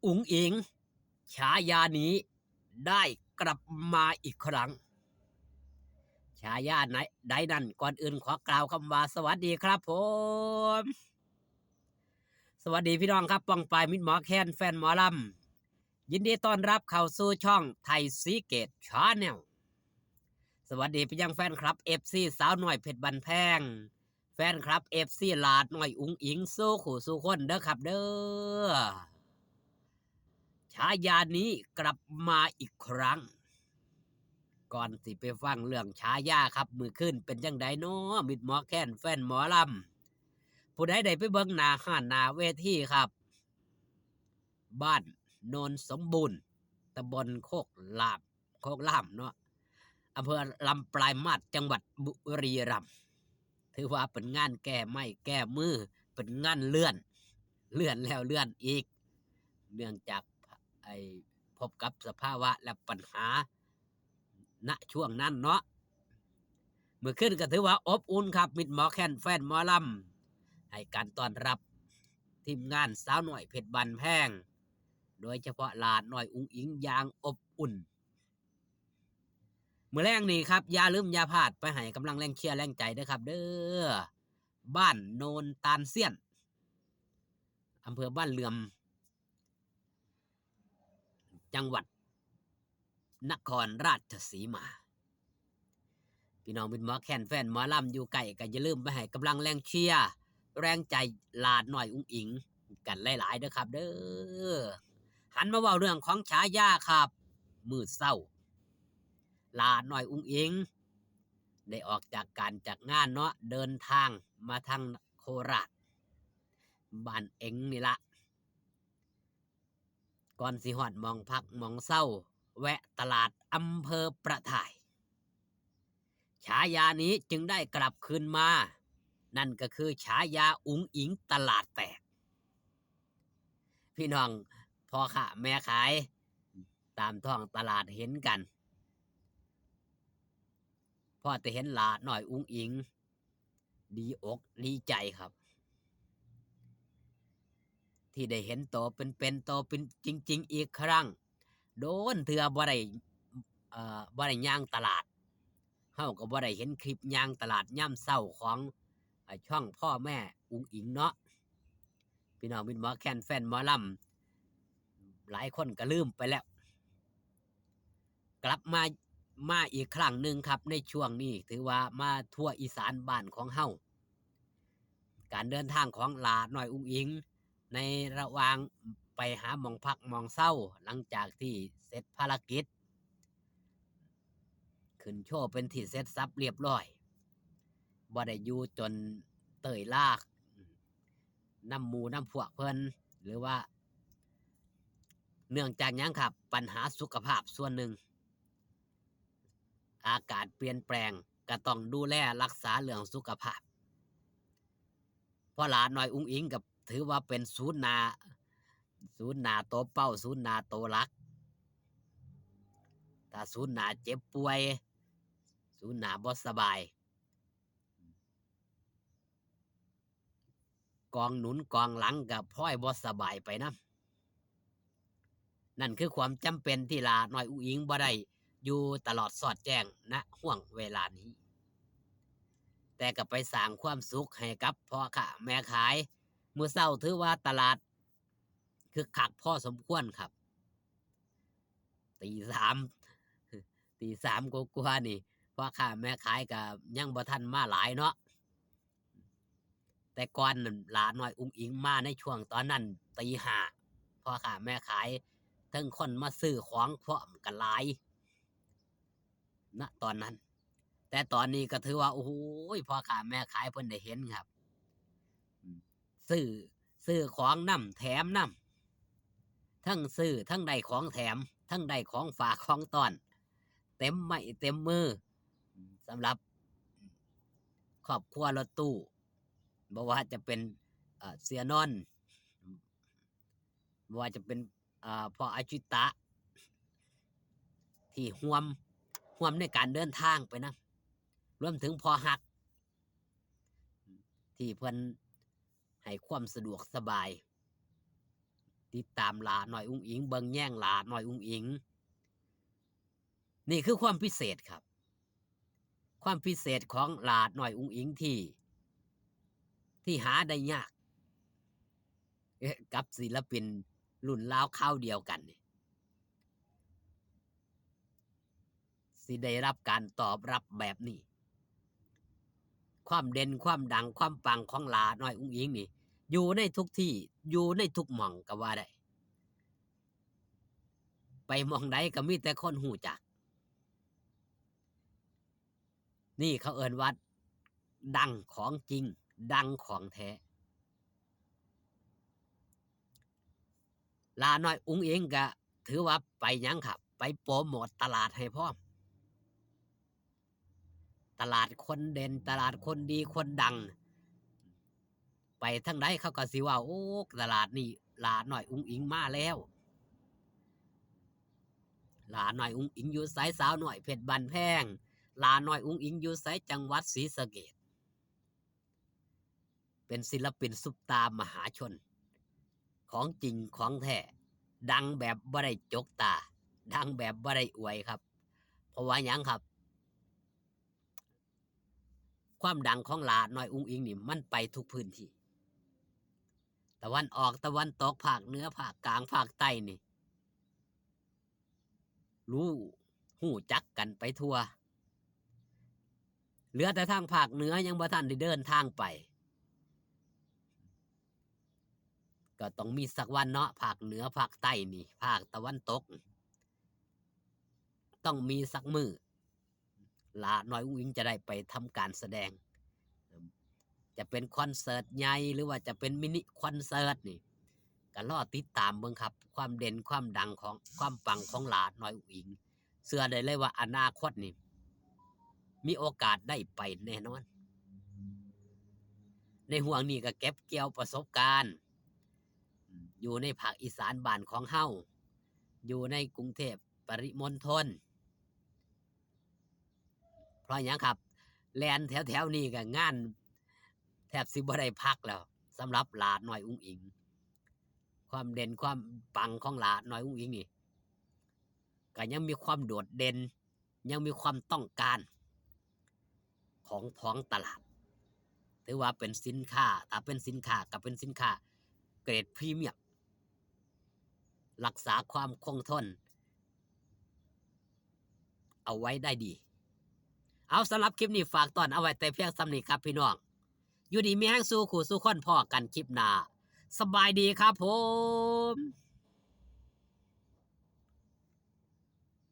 อุ๋งอิงฉายานี้ได้กลับมาอีกครั้งฉายาไหนใดนั่นก่อนอื่นขอกล่าวคำว่าสวัสดีครับผมสวัสดีพี่น้องครับป้องปายมิตรหมอแคนแฟนหมอลำยินดีต้อนรับเข้าสู่ช่องไทยซีเกตชาแนลสวัสดีพี่ยังแฟนครับเอฟซีสาวหน่อยเพชรบันแพงแฟนครับเอฟซีลาดหน่อยอุ๋งอิงสู้ขู่สู้คนเด้อครับเด้อฉายานี้กลับมาอีกครั้งก่อนสิไปฟังเรื่องฉายาครับมือขึ้นเป็นจังไดเนาะมิดหมอแค้นแฟนหมอลำผู้ใดได้ไปเบิ่งหน้าห้านหน้าเวทีครับบ้านโนนสมบูรณ์ตำบลโคกล่ามเนาะอำเภอลำปลายมาศจังหวัดบุรีรัมย์ถือว่าเป็นงานแก้ไม้แก้มือเป็นงานเลื่อนแล้วเลื่อนอีกเนื่องจากไอ้พบกับสภาวะและปัญหาณช่วงนั้นเนาะเมื่อขึ้นก็ถือว่าอบอุ่นครับมิดหมอแคนแฟนหมอลำให้การต้อนรับทีมงานสาวหน่อยเพชรบันแพงโดยเฉพาะหลานหน่อยอุ้งอิงอย่างอบอุ่นเมื่อแรงนี้ครับอย่าลืมอย่าพลาดไปให้กำลังแรงเชียร์แรงใจด้วยครับเด้อบ้านโนนตาลเซียนอำเภอบ้านเหลื่อมจังหวัดนครราชสีมาพี่น้องเป็นหมอแคนแฟนหมอลำอยู่ไกลก็อย่าลืมไปให้กำลังแรงเชียร์แรงใจลาดหน่อยอุ้งอิงกันหลายๆเด้อครับเด้อหันมาเว้าเรื่องของฉายาครับมืดเศร้าลาดหน่อยอุ้งอิงได้ออกจากการจากงานเนาะเดินทางมาทางโคราชบ้านเอ็งนี่ละก่อนสิฮอดมองพักมองเศร้าแวะตลาดอำเภอประถ่ายฉายานี้จึงได้กลับคืนมานั่นก็คือฉายาอุ๋งอิงตลาดแตกพี่น้องพ่อค้าแม่ขายตามท้องตลาดเห็นกันพ่อจะเห็นหลาหน่อยอุ๋งอิงดีอกดีใจครับที่ได้เห็นโตเป็นโตเป็นจริงๆอีกครั้งโดนเถื่อบ่ได้ย่างตลาดเฮาก็บ่ได้เห็นคลิปย่างตลาดย่ำเช้าของช่องพ่อแม่อุ๋งอิงเนาะพี่น้องมิตรหมอแคนแฟนหมอลำหลายคนก็ลืมไปแล้วกลับมาอีกครั้งหนึ่งครับในช่วงนี้ถือว่ามาทั่วอีสานบ้านของเฮาการเดินทางของหลาน้อยอุ๋งอิงในระหว่างไปหาหม่องพักหม่องเศร้าหลังจากที่เสร็จภารกิจขึ้นโชว์เป็นที่เสร็จสับเรียบร้อยบ่ได้อยู่จนเตยลากน้ำหมูน้ำพวกเพิ่นหรือว่าเนื่องจากหยังครับปัญหาสุขภาพส่วนหนึ่งอากาศเปลี่ยนแปลงก็ต้องดูแลรักษาเรื่องสุขภาพเพราะหลานน้อยอุ๋งอิงกับถือว่าเป็นศูนย์นาโตเป้าศูนย์นาโตรักถ้าศูนย์นาเจ็บป่วยศูนย์นาบ่สบายกองหนุนกองหลังกับพลอยบ่สบายไปนะนั่นคือความจำเป็นที่ลาน้อยอุ๋งอิงบ่ได้อยู่ตลอดสอดแจ้งณห่วงเวลานี้แต่ก็ไปสร้างความสุขให้กับพ่อค้าแม่ขายมื้อเช้าถือว่าตลาดคึกคักพอสมควรครับตีสามตีสามกว่าๆนี่พ่อค้าแม่ขายก็ยังบ่ทันมาหลายเนาะแต่ก่อนนั่นหลาน้อยอุ๋งอิงมาในช่วงตอนนั้นตีห้าพ่อค้าแม่ขายเทิงคนมาซื้อของพร้อมกันหลายณตอนนั้นแต่ตอนนี้ก็ถือว่าโอ้โฮพ่อค้าแม่ขายเพิ่นได้เห็นครับซื้อของนำแถมนำทั้งซื้อทั้งได้ของแถมทั้งได้ของฝากของต้อนเต็มไม้เต็มมือสำหรับครอบครัวรถตู้บ่ว่าจะเป็นเสียนนท์บ่ว่าจะเป็นพ่ออาชิตะที่ร่วมในการเดินทางไปนำรวมถึงพ่อฮักที่เพิ่นให้ความสะดวกสบาย ติดตามหลาน้อยอุ๋งอิงเบิ่งแย่งหลาน้อยอุ๋งอิงนี่คือความพิเศษครับความพิเศษของหลาน้อยอุ๋งอิงที่หาได้ยากกับศิลปินรุ่นราวคราวเดียวกันนี่สิได้รับการตอบรับแบบนี้ความเด่นความดังความปังของหลาน้อยอุ๋งอิงนี่อยู่ในทุกที่อยู่ในทุกหม่องก็ว่าได้ไปหม่องใดก็มีแต่คนฮู้จักนี่เขาเอิ้นว่าดังของจริงดังของแท้หลาน้อยอุ๋งอิงก็ถือว่าไปหยังครับไปโปรโมตตลาดให้พร้อมตลาดคนเด่นตลาดคนดีคนดังไปทางใดเขาก็สิว่าโอ้ตลาดนี้หลาน้อยอุ๋งอิงมาแล้วหลาน้อยอุ๋งอิงอยู่ไสสาวน้อยเพชรบ้านแพงหลาน้อยอุ๋งอิงอยู่ไสจังหวัดศรีสะเกษเป็นศิลปินซุปตา มหาชนของจริงของแท้ดังแบบบ่ได้จกตาดังแบบบ่ได้อวยครับเพราะว่าหยังครับความดังของหลาน้อยอุ๋งอิงนี่มันไปทุกพื้นที่ตะวันออกตะวันตกภาคเหนือภาคกลางภาคใต้นี่รู้หู้จักกันไปทั่วเหลือแต่ทางภาคเหนือยังบ่ทันได้เดินทางไปก็ต้องมีสักวันเนาะภาคเหนือภาคใต้นี่ภาคตะวันตกต้องมีสักมื้อหลาน้อยอุ๋งอิงจะได้ไปทำการแสดงจะเป็นคอนเสิร์ตใหญ่หรือว่าจะเป็นมินิคอนเสิร์ตนี่ก็รอติดตามเบิ่งครับความเด่นความดังของความปังของหลาน้อยอุ๋งอิงเชื่อได้เลยว่าอนาคตนี่มีโอกาสได้ไปแน่นอนในห่วงนี้ก็เก็บเกี่ยวประสบการณ์อยู่ในภาคอีสานบ้านของเฮาอยู่ในกรุงเทพปริมณฑลเพราะหยังครับแลนแถวๆนี้ก็งานแทบสิบ่ได้พักแล้วสำหรับหลาน้อยอุ๋งอิงความเด่นความปังของหลาน้อยอุ๋งอิงนี่ก็ยังมีความโดดเด่นยังมีความต้องการของท้องตลาดถือว่าเป็นสินค้าถ้าเป็นสินค้าก็เป็นสินค้าเกรดพรีเมียมรักษาความคงทนเอาไว้ได้ดีเอาสำหรับคลิปนี้ฝากตอนเอาไว้แต่เพียงส่ำนี้ครับพี่น้องอยู่ดีมีแห้งสู้ขู่สู้คนพ่อกันคลิปหน้าสบายดีครับผม